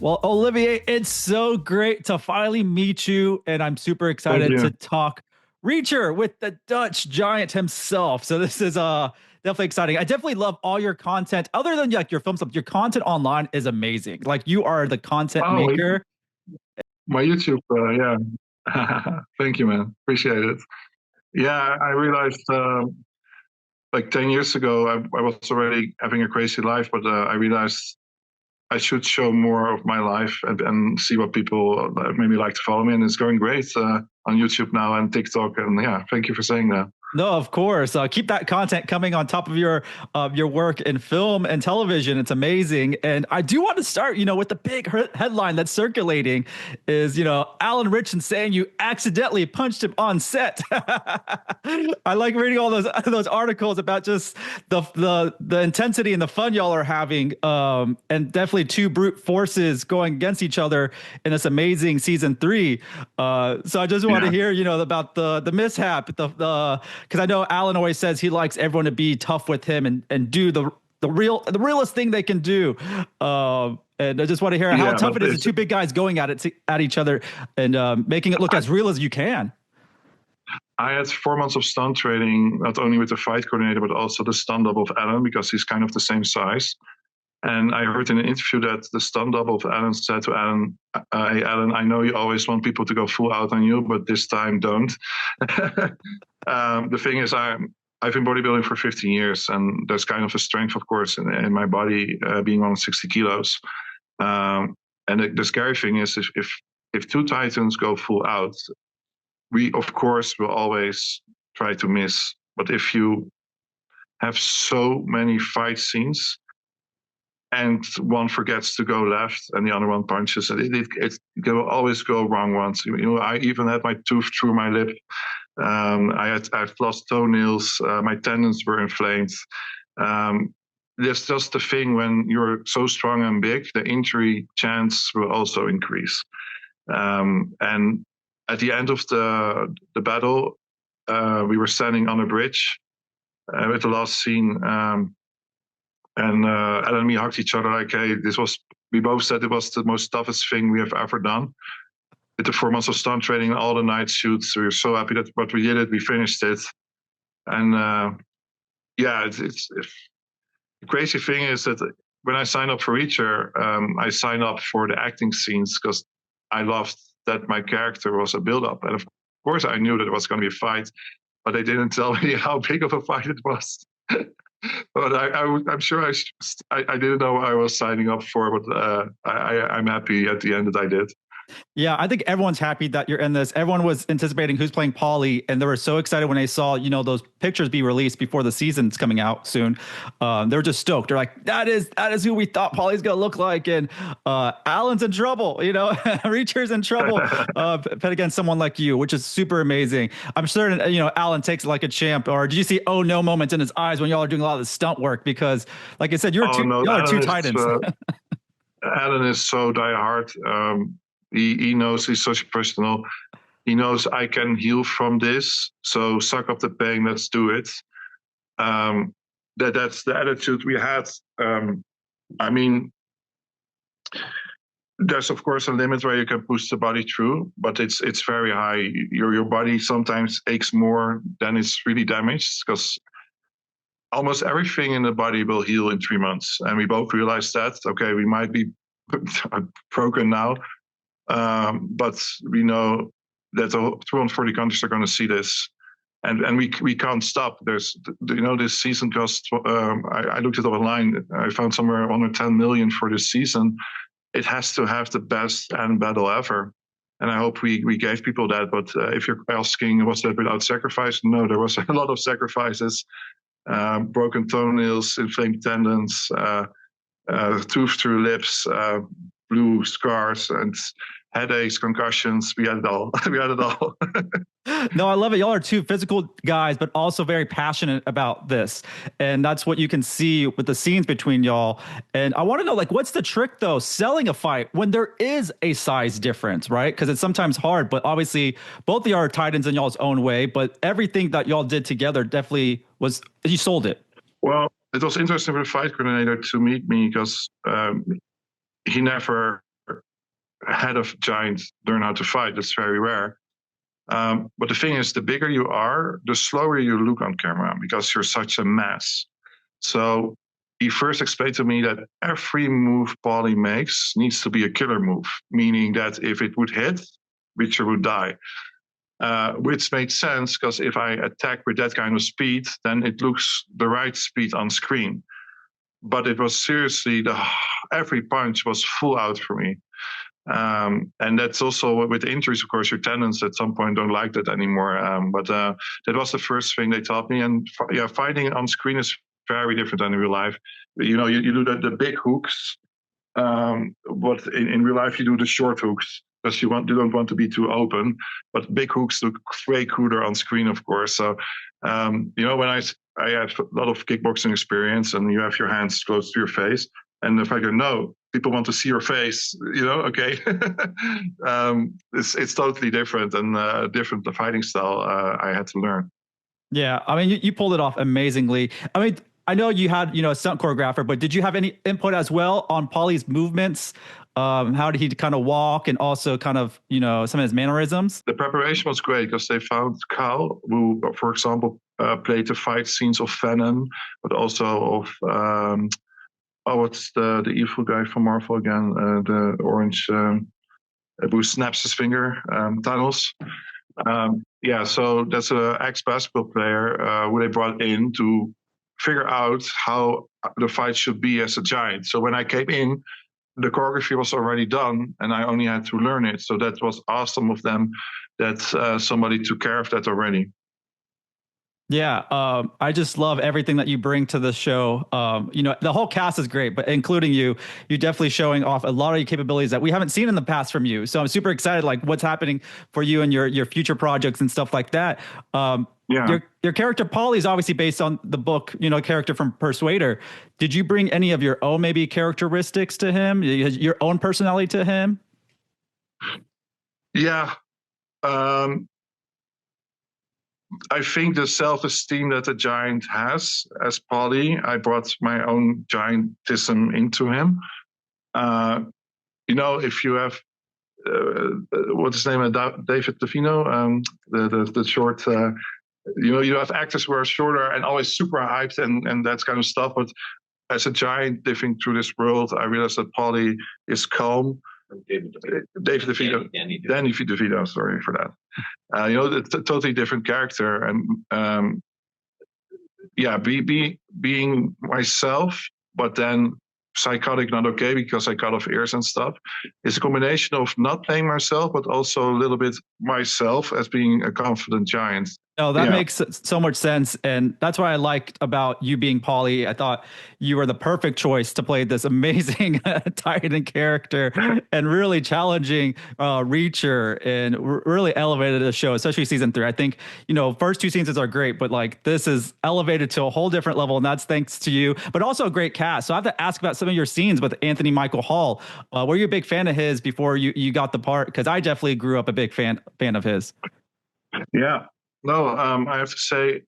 Well, Olivier, it's so great to finally meet you, and I'm super Thank excited you. to talk Reacher with the Dutch giant himself. So this is definitely exciting. I definitely love all your content. Other than like your film stuff, your content online is amazing. Like you are the content Oh, maker. my YouTube. Yeah. Thank you, man. Appreciate it. Yeah, I realized like 10 years ago, I was already having a crazy life, but I realized I should show more of my life and see what people maybe like to follow me. And it's going great on YouTube now and TikTok. And yeah, thank you for saying that. No, of course. Keep that content coming on top of your work in film and television. It's amazing. And I do want to start, with the big headline that's circulating is, Alan Ritchson saying you accidentally punched him on set. I like reading all those articles about just the intensity and the fun y'all are having, and definitely two brute forces going against each other in this amazing season 3. So I just want to Yeah. hear, about the mishap, the because I know Alan always says he likes everyone to be tough with him and do the realest thing they can do. And I just want to hear how Yeah, but tough it is the two big guys going at at each other and making it look I, as real as you can. I had 4 months of stunt training, not only with the fight coordinator, but also the stunt double of Alan because he's kind of the same size. And I heard in an interview that the stunt double of Alan said to Alan, "Hey, Alan, I know you always want people to go full out on you, but this time don't." The thing is, I've been bodybuilding for 15 years, and there's kind of a strength, of course, in my body being 160 kilos. And the scary thing is, if two titans go full out, we of course will always try to miss. But if you have so many fight scenes and one forgets to go left and the other one punches, it will always go wrong once. I even had my tooth through my lip. I've lost toenails. My tendons were inflamed. That's just the thing when you're so strong and big, the injury chance will also increase. And at the end of the battle, we were standing on a bridge with the last scene. And Alan and me hugged each other like, hey, we both said it was the most toughest thing we have ever done. With the 4 months of stunt training and all the night shoots, we were so happy that but we did it, we finished it. And yeah, the crazy thing is that when I signed up for Reacher, I signed up for the acting scenes because I loved that my character was a build-up. And of course, I knew that it was going to be a fight, but they didn't tell me how big of a fight it was. But I'm sure I didn't know what I was signing up for, but I'm happy at the end that I did. Yeah, I think everyone's happy that you're in this. Everyone was anticipating who's playing Paulie, and they were so excited when they saw, those pictures be released before the season's coming out soon. They were just stoked. They're like, that is who we thought Paulie's gonna look like, and Alan's in trouble. Reacher's in trouble, bet against someone like you, which is super amazing. I'm sure Alan takes it like a champ. Or did you see oh no moments in his eyes when y'all are doing a lot of the stunt work? Because, like I said, Oh no, y'all are two titans. Alan is so diehard. He knows he's such a professional. He knows I can heal from this. So suck up the pain. Let's do it. That's the attitude we had. I mean, there's of course a limit where you can push the body through, but it's very high. Your body sometimes aches more than it's really damaged because almost everything in the body will heal in 3 months, and we both realized that. Okay, we might be broken now. But we know that the 240 countries are going to see this, and we can't stop. There's this season cost. I looked it up online. I found somewhere under 10 million for this season. It has to have the best end battle ever, and I hope we gave people that. But if you're asking, was that without sacrifice? No, there was a lot of sacrifices. Broken toenails, inflamed tendons, tooth through lips, blue scars, and headaches, concussions. We had it all. We had it all. No, I love it. Y'all are two physical guys, but also very passionate about this. And that's what you can see with the scenes between y'all. And I want to know, what's the trick, though, selling a fight when there is a size difference, right? Because it's sometimes hard, but obviously both of y'all are titans in y'all's own way. But everything that y'all did together definitely you sold it. Well, it was interesting for the fight coordinator to meet me because he never head of giant learn how to fight. That's very rare. But the thing is, the bigger you are, the slower you look on camera because you're such a mass. So he first explained to me that every move Paulie makes needs to be a killer move, meaning that if it would hit, Richter would die. Which made sense because if I attack with that kind of speed, then it looks the right speed on screen. But it was seriously, every punch was full out for me. And that's also with injuries, of course, your tendons at some point don't like that anymore. But that was the first thing they taught me. And fighting on screen is very different than in real life. You do the big hooks, but in real life you do the short hooks because you don't want to be too open. But big hooks look way cooler on screen, of course. So when I have a lot of kickboxing experience, and you have your hands close to your face. And if I go, no, people want to see your face, okay. It's totally different and different the fighting style I had to learn. Yeah, I mean, you pulled it off amazingly. I mean, I know you had, a stunt choreographer, but did you have any input as well on Paulie's movements? How did he kind of walk and also kind of, some of his mannerisms? The preparation was great because they found Carl, who, for example, played the fight scenes of Venom, but also of... what's the evil guy from Marvel again? The orange who snaps his finger, Thanos. So that's an ex-basketball player who they brought in to figure out how the fight should be as a giant. So when I came in, the choreography was already done, and I only had to learn it. So that was awesome of them that somebody took care of that already. Yeah, I just love everything that you bring to the show. The whole cast is great, but including you're definitely showing off a lot of your capabilities that we haven't seen in the past from you. So I'm super excited, like what's happening for you and your future projects and stuff like that. Your character Paulie is obviously based on the book, character from Persuader. Did you bring any of your own maybe characteristics to him, your own personality to him? Yeah. I think the self-esteem that a giant has as Paulie, I brought my own giantism into him. If you have, what's his name, David Davino, the short, you have actors who are shorter and always super hyped and that kind of stuff. But as a giant living through this world, I realized that Paulie is calm. David DeVito. Danny DeVito, sorry for that. It's a totally different character. And being myself, but then psychotic, not okay because I cut off ears and stuff. It's a combination of not playing myself, but also a little bit myself as being a confident giant. No, that makes so much sense. And that's what I liked about you being Paulie. I thought you were the perfect choice to play this amazing Titan character and really challenging Reacher and really elevated the show, especially season 3. I think, first 2 seasons are great, but like this is elevated to a whole different level. And that's thanks to you, but also a great cast. So I have to ask about some of your scenes with Anthony Michael Hall. Were you a big fan of his before you got the part? Because I definitely grew up a big fan of his. Yeah. No, I have to say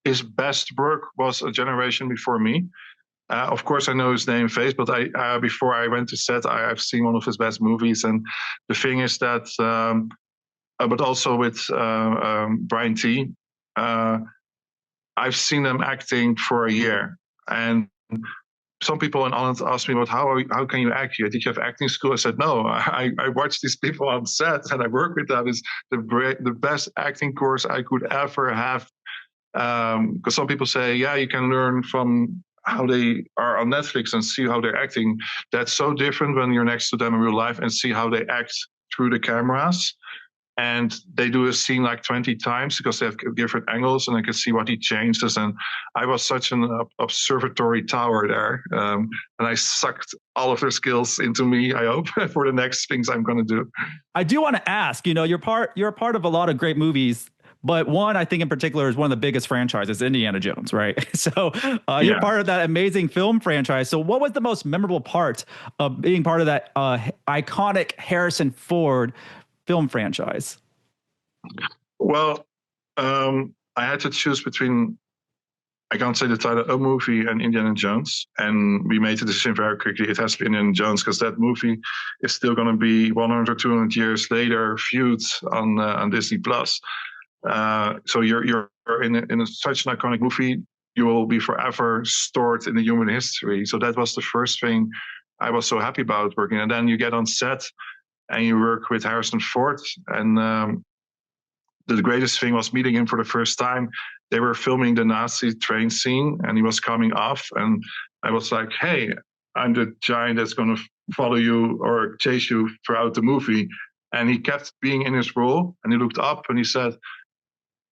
his best work was a generation before me. Of course, I know his name and face, but before I went to set, I've seen one of his best movies. And the thing is that, but also with Brian T, I've seen them acting for a year. And some people in Holland asked me, "But how can you act here? Did you have acting school?" I said, "No, I watched these people on set and I work with them. It's the best acting course I could ever have." Because some people say, "Yeah, you can learn from how they are on Netflix and see how they're acting." That's so different when you're next to them in real life and see how they act through the cameras. And they do a scene like 20 times because they have different angles and I can see what he changes. And I was such an observatory tower there. And I sucked all of their skills into me, I hope, for the next things I'm going to do. I do want to ask, you're a part of a lot of great movies, but one I think in particular is one of the biggest franchises, Indiana Jones, right? So you're part of that amazing film franchise. So what was the most memorable part of being part of that iconic Harrison Ford film franchise? Well, I had to choose between I can't say the title, a movie and Indiana Jones. And we made the decision very quickly. It has to be Indiana Jones because that movie is still going to be 100, 200 years later viewed on Disney Plus. So you're in such an iconic movie, you will be forever stored in the human history. So that was the first thing I was so happy about working. And then you get on set and you work with Harrison Ford. And the greatest thing was meeting him for the first time. They were filming the Nazi train scene and he was coming off. And I was like, hey, I'm the giant that's going to follow you or chase you throughout the movie. And he kept being in his role and he looked up and he said,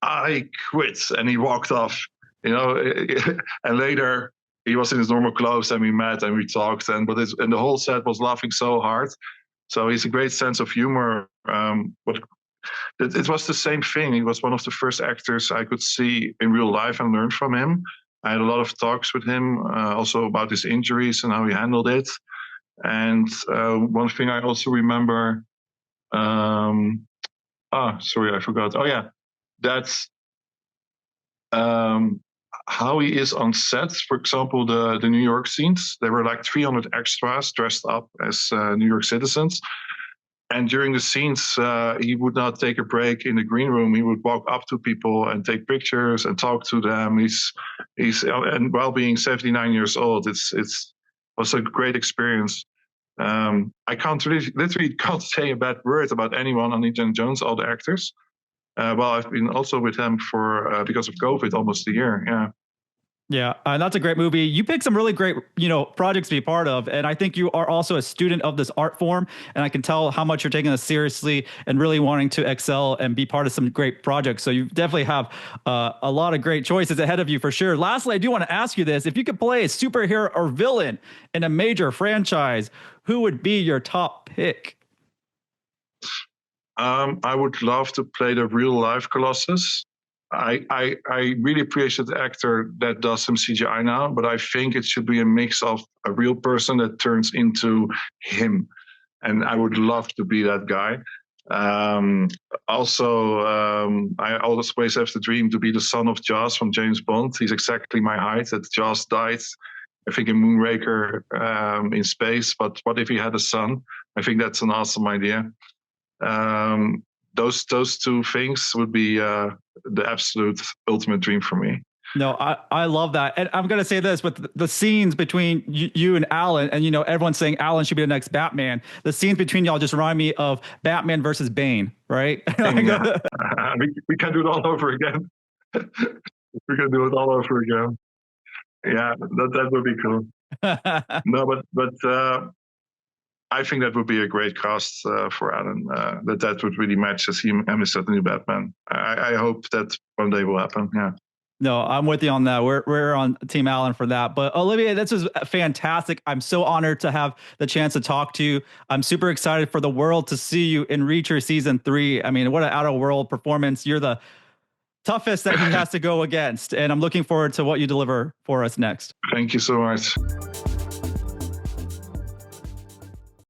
I quit. And he walked off, and later he was in his normal clothes and we met and we talked and the whole set was laughing so hard. So he's a great sense of humor. But it was the same thing. He was one of the first actors I could see in real life and learn from him. I had a lot of talks with him, also about his injuries and how he handled it. And one thing I also remember, sorry, I forgot. Oh yeah, that's how he is on set. For example, the New York scenes, there were like 300 extras dressed up as New York citizens. And during the scenes, he would not take a break in the green room. He would walk up to people and take pictures and talk to them. He's and while being 79 years old, it was a great experience. I literally can't say a bad word about anyone on Indiana Jones, all the actors. Well, I've been also with him for because of COVID almost a year. Yeah. Yeah, that's a great movie. You picked some really great, projects to be part of, and I think you are also a student of this art form. And I can tell how much you're taking this seriously and really wanting to excel and be part of some great projects. So you definitely have a lot of great choices ahead of you for sure. Lastly, I do want to ask you this: if you could play a superhero or villain in a major franchise, who would be your top pick? I would love to play the real life Colossus. I really appreciate the actor that does some CGI now, but I think it should be a mix of a real person that turns into him. And I would love to be that guy. I always have the dream to be the son of Jaws from James Bond. He's exactly my height. That Jaws died, I think, in Moonraker in space. But what if he had a son? I think that's an awesome idea. Those two things would be the absolute ultimate dream for me. No, I love that. And I'm going to say this, with the scenes between you and Alan, and, everyone's saying Alan should be the next Batman. The scenes between y'all just remind me of Batman versus Bane, right? Yeah. we can do it all over again. We can do it all over again. Yeah, that would be cool. No, but I think that would be a great cast for Alan. That would really match as him and Mr. New Batman. I hope that one day will happen. Yeah. No, I'm with you on that. We're on Team Alan for that. But Olivier, this was fantastic. I'm so honored to have the chance to talk to you. I'm super excited for the world to see you in Reacher season 3. I mean, what an out of world performance. You're the toughest that he has to go against. And I'm looking forward to what you deliver for us next. Thank you so much.